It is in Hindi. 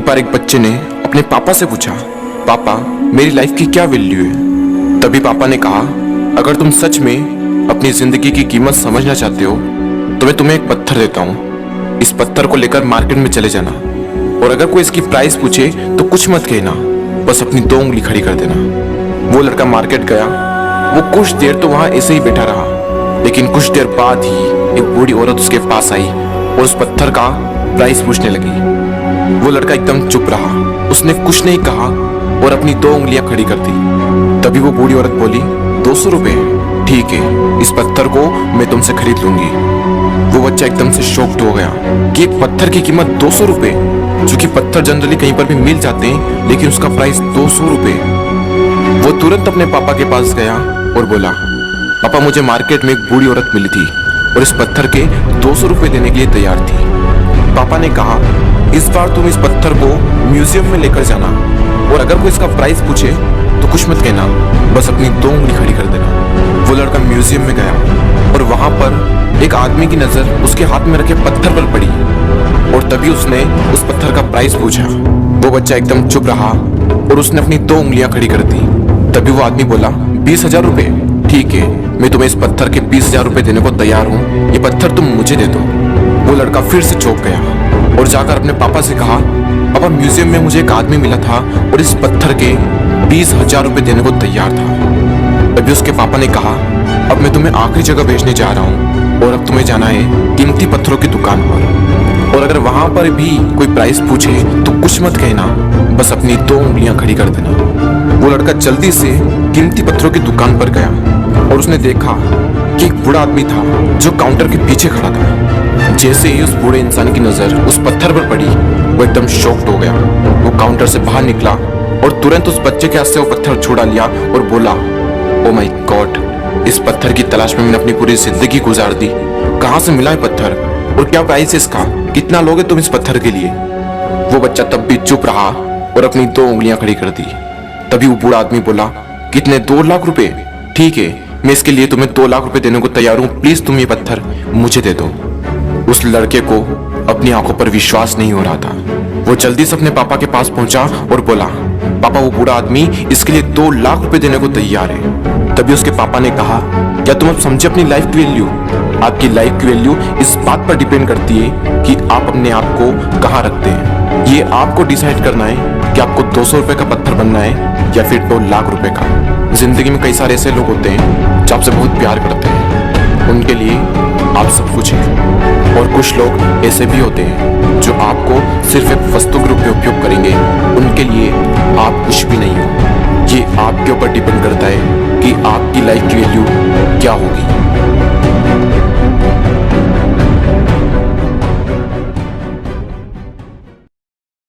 बार एक बच्चे ने अपने पापा से पूछा, पापा मेरी लाइफ की क्या वैल्यू है। तभी पापा ने कहा, अगर तुम सच में अपनी जिंदगी की कीमत समझना चाहते हो तो मैं तुम्हें एक पत्थर देता हूँ। इस पत्थर को लेकर मार्केट में चले जाना और अगर कोई इसकी प्राइस पूछे तो कुछ मत कहना, बस अपनी 2 उंगली खड़ी कर देना। वो लड़का मार्केट गया। वो कुछ देर तो वहां ऐसे ही बैठा रहा, लेकिन कुछ देर बाद ही एक बूढ़ी औरत उसके पास आई और उस पत्थर का प्राइस पूछने लगी। वो लड़का एकदम चुप रहा, उसने कुछ नहीं कहा और अपनी 2 उंगलियां खड़ी कर दी। तभी वो बूढ़ी औरत बोली, 200 रुपए, ठीक है, इस पत्थर को मैं तुमसे खरीद लूंगी। वो बच्चा एकदम से शॉक्ड हो गया कि एक पत्थर की कीमत 200 रुपए, जो कि पत्थर जनरली कहीं पर भी मिल जाते हैं, लेकिन उसका प्राइस 200 रुपए। वो तुरंत अपने पापा के पास गया और बोला, पापा मुझे मार्केट में एक बूढ़ी औरत मिली थी और इस पत्थर के 200 रुपए देने के लिए तैयार थी। पापा ने कहा, इस बार तुम इस पत्थर को म्यूजियम में लेकर जाना और अगर कोई इसका प्राइस पूछे तो कुछ मत कहना, बस अपनी 2 उंगली खड़ी कर देना। वो लड़का म्यूजियम में गया और वहां पर एक आदमी की नजर उसके हाथ में रखे पत्थर पर पड़ी और तभी उसने उस पत्थर का प्राइस पूछा। वो बच्चा एकदम चुप रहा और उसने अपनी 2 उंगलियां खड़ी कर दी। तभी वो आदमी बोला, 20,000 रुपए, ठीक है, मैं तुम्हें इस पत्थर के 20,000 रुपए देने को तैयार हूँ, ये पत्थर तुम मुझे दे दो। वो लड़का फिर से चौंक गया और जाकर अपने पापा से कहा, पापा म्यूजियम में मुझे एक आदमी मिला था और इस पत्थर के 20,000 रुपए देने को तैयार था। तभी उसके पापा ने कहा, अब मैं तुम्हें आखिरी जगह भेजने जा रहा हूँ और अब तुम्हें जाना है कीमती पत्थरों की दुकान पर और अगर वहां पर भी कोई प्राइस पूछे तो कुछ मत कहना, बस अपनी 2 उंगलियां खड़ी कर देना। वो लड़का जल्दी से कीमती पत्थरों की दुकान पर गया और उसने देखा कि एक बूढ़ा आदमी था जो काउंटर के पीछे खड़ा था। जैसे ही उस बूढ़े इंसान की नजर उस पत्थर पर पड़ी, वो एकदम शॉक्ड हो गया। वो काउंटर से बाहर निकला और तुरंत उस बच्चे के हाथ से वो पत्थर छुड़ा लिया और बोला, ओ माय गॉड, इस पत्थर की तलाश में मैंने अपनी पूरी जिंदगी गुजार दी। कहाँ से मिला है पत्थर और क्या प्राइस है इसका, कितना लोगे तुम इस पत्थर के लिए। वो बच्चा तब भी चुप रहा और अपनी 2 उंगलियां खड़ी कर दी। तभी वो बूढ़ा आदमी बोला, कितने, 2 लाख रुपए, ठीक है, मैं इसके लिए तुम्हें 2 लाख रुपए देने को तैयार हूँ, प्लीज तुम ये पत्थर मुझे दे दो। उस लड़के को अपनी आंखों पर विश्वास नहीं हो रहा था। वो जल्दी से अपने पापा के पास पहुंचा और बोला, पापा वो बूढ़ा आदमी इसके लिए 2 लाख रुपए देने को तैयार है। तभी उसके पापा ने कहा, क्या तुम अब समझे अपनी लाइफ की वैल्यू? आपकी लाइफ की वैल्यू इस बात पर डिपेंड करती है कि आप अपने आप को कहाँ रखते हैं। ये आपको डिसाइड करना है कि आपको 200 रुपए का पत्थर बनना है या फिर 2 लाख रुपए का। जिंदगी में कई सारे ऐसे लोग होते हैं जो आपसे बहुत प्यार करते हैं, उनके लिए आप सब कुछ हैं, और कुछ लोग ऐसे भी होते हैं जो आपको सिर्फ एक वस्तु के रूप में उपयोग करेंगे, उनके लिए आप कुछ भी नहीं हो। ये आपके ऊपर डिपेंड करता है कि आपकी लाइफ की वैल्यू क्या होगी।